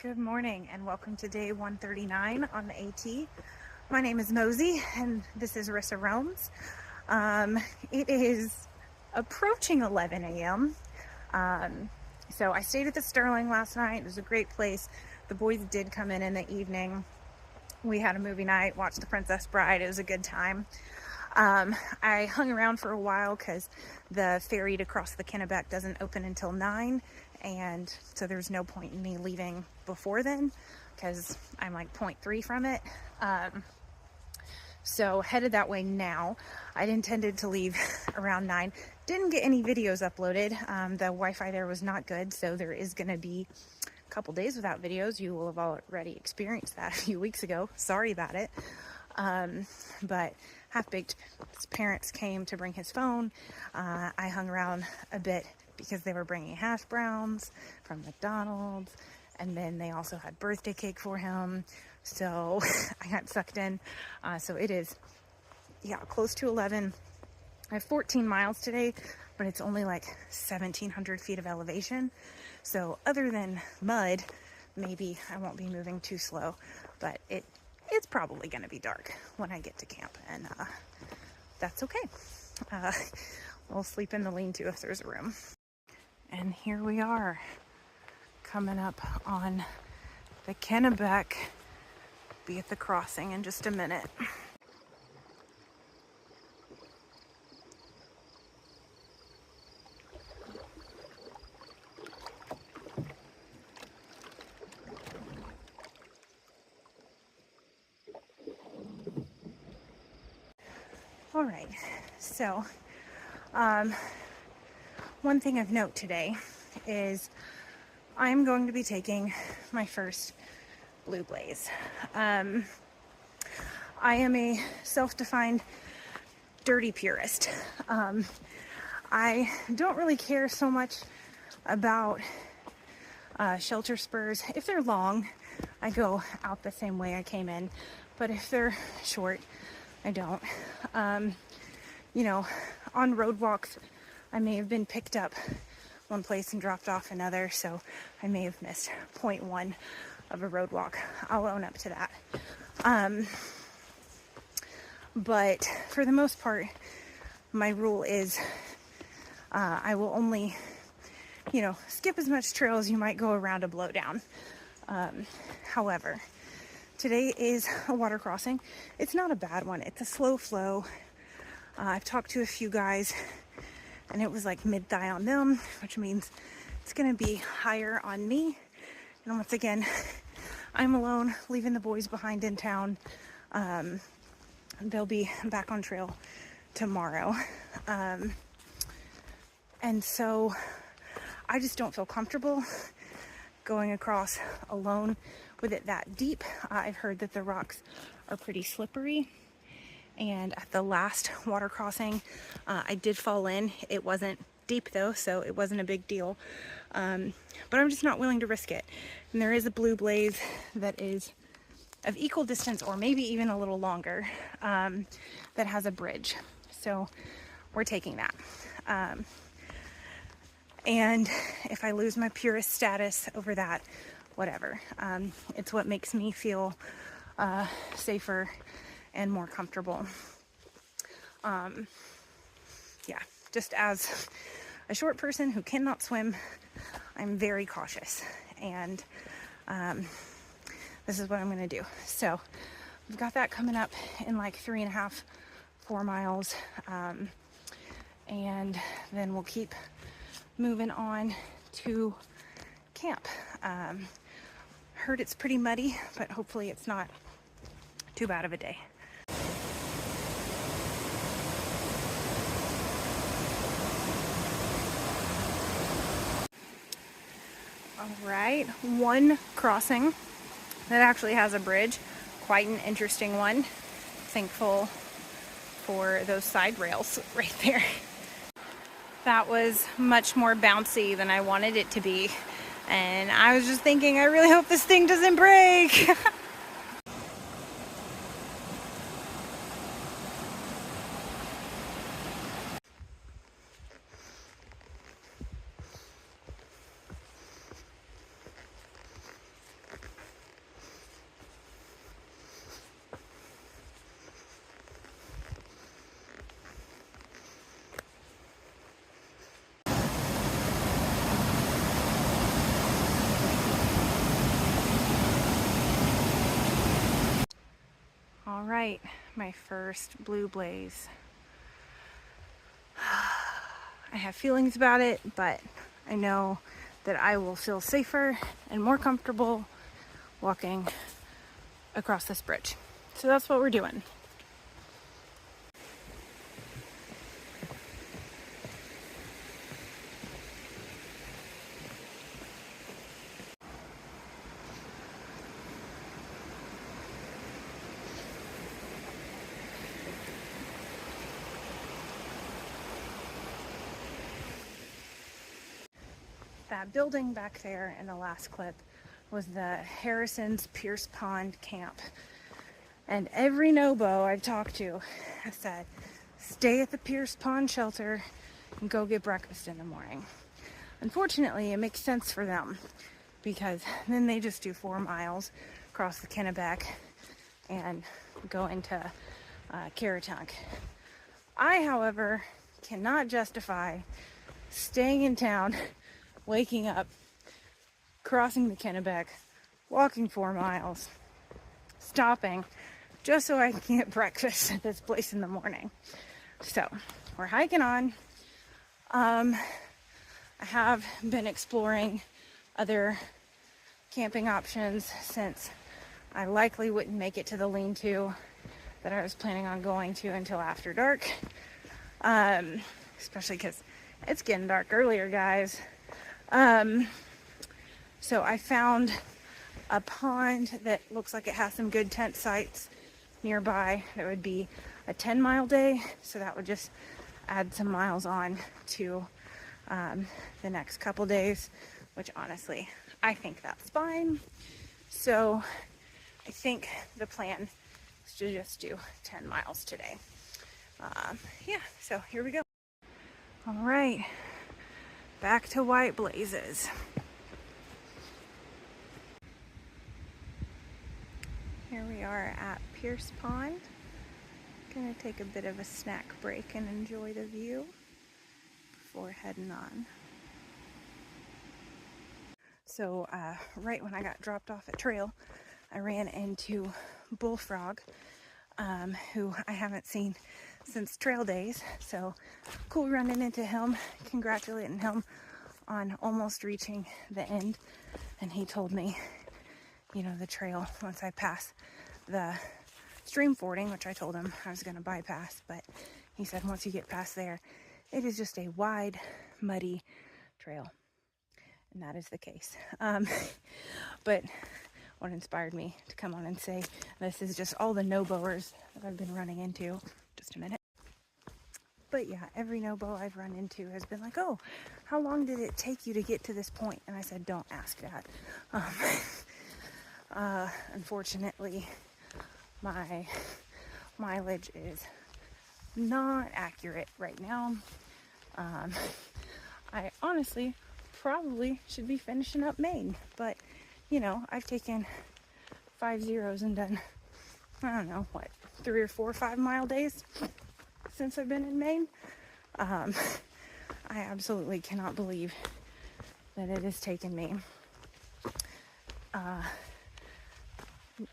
Good morning and welcome to day 139 on the AT. My name is Mosey and this is Rissaroams. It is approaching 11 a.m. So I stayed at the Sterling last night. It was a great place. The boys did come in the evening. We had a movie night, watched The Princess Bride. It was a good time. I hung around for a while because the ferry to cross the Kennebec doesn't open until 9, and so there's no point in me leaving before then because I'm like 0.3 from it. So headed that way now. I'd intended to leave around 9. Didn't get any videos uploaded. The Wi-Fi there was not good, so there is going to be a couple days without videos. You will have already experienced that a few weeks ago. Sorry about it. But Half-Baked's parents came to bring his phone. I hung around a bit because they were bringing hash browns from McDonald's, and then they also had birthday cake for him. So I got sucked in. So it is, close to 11. I have 14 miles today, but it's only like 1,700 feet of elevation. So other than mud, maybe I won't be moving too slow, but it's probably going to be dark when I get to camp, and that's okay. We'll sleep in the lean-to if there's a room. And here we are, coming up on the Kennebec. Be at the crossing in just a minute. All right, so one thing of note today is I'm going to be taking my first blue blaze. I am a self-defined dirty purist. I don't really care so much about shelter spurs. If they're long, I go out the same way I came in, but if they're short, I don't. On road walks, I may have been picked up one place and dropped off another, so I may have missed 0.1 of a road walk. I'll own up to that. But for the most part, my rule is I will only, skip as much trail as you might go around a blowdown. However, today is a water crossing. It's not a bad one. It's a slow flow. I've talked to a few guys, and it was like mid-thigh on them, which means it's going to be higher on me. And once again, I'm alone, leaving the boys behind in town. They'll be back on trail tomorrow. And so I just don't feel comfortable going across alone with it that deep. I've heard that the rocks are pretty slippery. And at the last water crossing, I did fall in. It wasn't deep though, so it wasn't a big deal. But I'm just not willing to risk it. And there is a blue blaze that is of equal distance or maybe even a little longer, that has a bridge. So we're taking that. And if I lose my purist status over that, whatever. It's what makes me feel safer and more comfortable. Just as a short person who cannot swim, I'm very cautious, and this is what I'm gonna do. So we've got that coming up in like 3.5, 4 miles, and then we'll keep moving on to camp. Heard it's pretty muddy, but hopefully it's not too bad of a day. All right, one crossing that actually has a bridge, quite an interesting one. Thankful for those side rails right there. That was much more bouncy than I wanted it to be, and I was just thinking, I really hope this thing doesn't break. All right, my first blue blaze. I have feelings about it, but I know that I will feel safer and more comfortable walking across this bridge. So that's what we're doing. That building back there in the last clip was the Harrison's Pierce Pond camp. And every NOBO I've talked to has said, stay at the Pierce Pond shelter and go get breakfast in the morning. Unfortunately, it makes sense for them because then they just do 4 miles across the Kennebec and go into Caratunk. I, however, cannot justify staying in town, waking up, crossing the Kennebec, walking 4 miles, stopping, just so I can get breakfast at this place in the morning. So, we're hiking on. I have been exploring other camping options since I likely wouldn't make it to the lean-to that I was planning on going to until after dark. Especially because it's getting dark earlier, guys. So I found a pond that looks like it has some good tent sites nearby. That would be a 10-mile day, so that would just add some miles on to the next couple days, which honestly, I think that's fine. So I think the plan is to just do 10 miles today. Yeah, so here we go. All right, back to White Blazes. Here we are at Pierce Pond. Gonna take a bit of a snack break and enjoy the view before heading on. So right when I got dropped off at trail, I ran into Bullfrog, who I haven't seen since trail days. So cool running into him, congratulating him on almost reaching the end. And he told me, you know, the trail, once I pass the stream fording, which I told him I was going to bypass, but he said once you get past there, it is just a wide, muddy trail. And that is the case. But what inspired me to come on and say this is just all the no-boers that I've been running into. Just a minute. But yeah, every no-bo I've run into has been like, oh, how long did it take you to get to this point? And I said, don't ask that. Unfortunately, my mileage is not accurate right now. I honestly probably should be finishing up Maine, but you know, I've taken 5 zeros and done, I don't know, what, 3 or 4 5-mile days since I've been in Maine. I absolutely cannot believe that it has taken me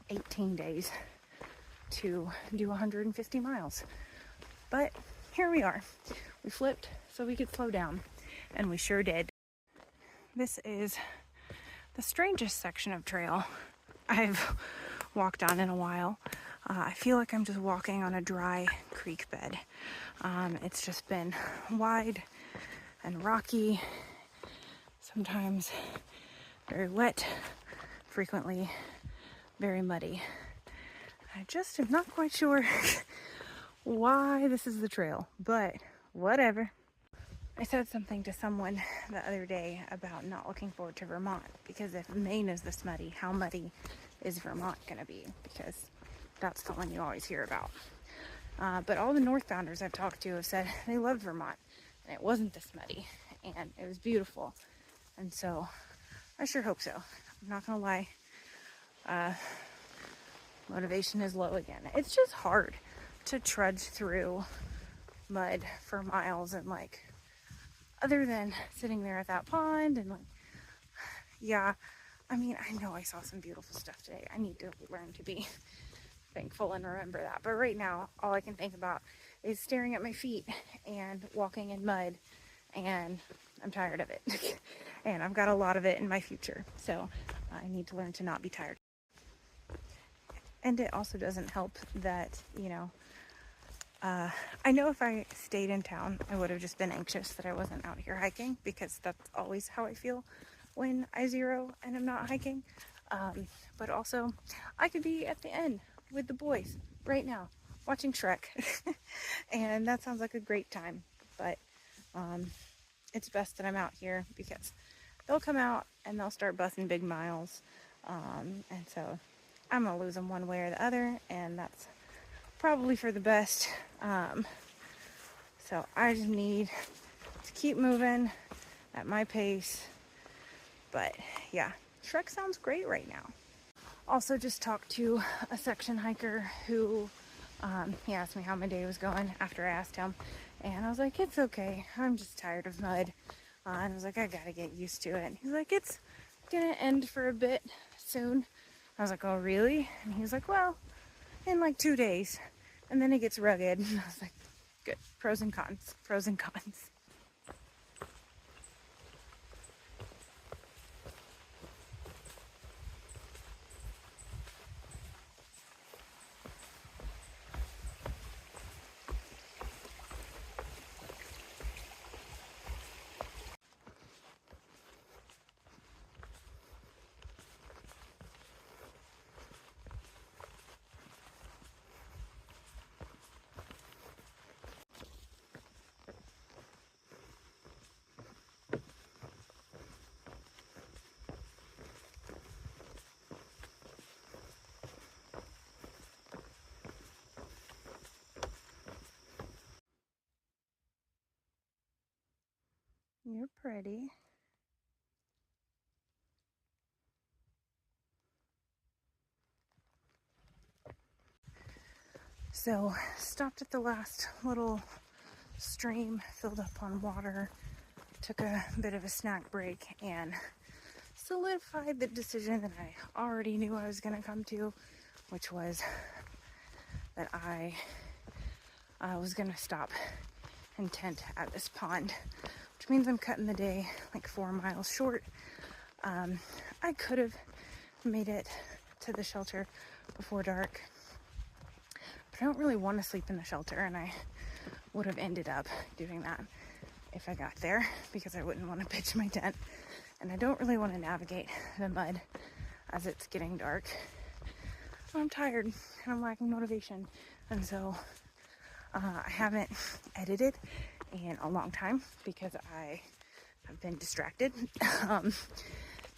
18 days to do 150 miles. But here we are. We flipped so we could slow down, and we sure did. This is the strangest section of trail I've walked on in a while. I feel like I'm just walking on a dry creek bed. It's just been wide and rocky, sometimes very wet, frequently very muddy. I just am not quite sure why this is the trail, but whatever. I said something to someone the other day about not looking forward to Vermont, because if Maine is this muddy, how muddy is Vermont gonna be? Because that's the one you always hear about. But all the northbounders I've talked to have said they loved Vermont, and it wasn't this muddy, and it was beautiful. And so I sure hope so. I'm not gonna lie. Motivation is low again. It's just hard to trudge through mud for miles, and like, other than sitting there at that pond and like, yeah, I mean, I know I saw some beautiful stuff today. I need to learn to be thankful and remember that. But right now, all I can think about is staring at my feet and walking in mud, and I'm tired of it. And I've got a lot of it in my future, so I need to learn to not be tired. And it also doesn't help that, I know if I stayed in town, I would have just been anxious that I wasn't out here hiking, because that's always how I feel when I zero and I'm not hiking. But also, I could be at the end with the boys right now watching Shrek, and that sounds like a great time. But it's best that I'm out here, because they'll come out and they'll start busting big miles, and so I'm gonna lose them one way or the other, and that's probably for the best. So I just need to keep moving at my pace. But yeah, Shrek sounds great right now. Also just talked to a section hiker who, he asked me how my day was going after I asked him, and I was like, it's okay, I'm just tired of mud. And I was like, I gotta get used to it. And he's like, it's gonna end for a bit soon. I was like, oh really? And he's like, well, in like 2 days, and then it gets rugged. And I was like, good, pros and cons, pros and cons. You're pretty. So, stopped at the last little stream, filled up on water, took a bit of a snack break, and solidified the decision that I already knew I was going to come to, which was that I was going to stop and tent at this pond, which means I'm cutting the day like 4 miles short. I could have made it to the shelter before dark, but I don't really want to sleep in the shelter, and I would have ended up doing that if I got there, because I wouldn't want to pitch my tent, and I don't really want to navigate the mud as it's getting dark. I'm tired and I'm lacking motivation, and so I haven't edited in a long time because I have been distracted.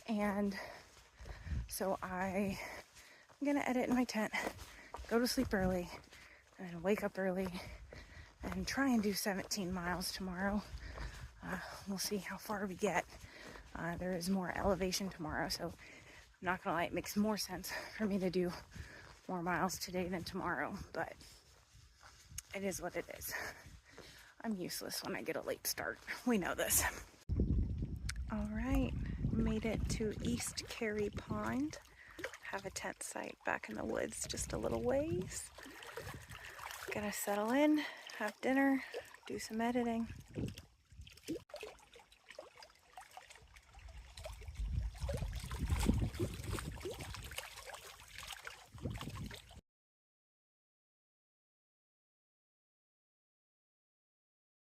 And so I'm gonna edit in my tent, go to sleep early, and then wake up early and try and do 17 miles tomorrow. We'll see how far we get. There is more elevation tomorrow, so I'm not gonna lie, it makes more sense for me to do more miles today than tomorrow, but it is what it is. I'm useless when I get a late start. We know this. All right, made it to East Carey Pond. Have a tent site back in the woods just a little ways. Gonna settle in, have dinner, do some editing.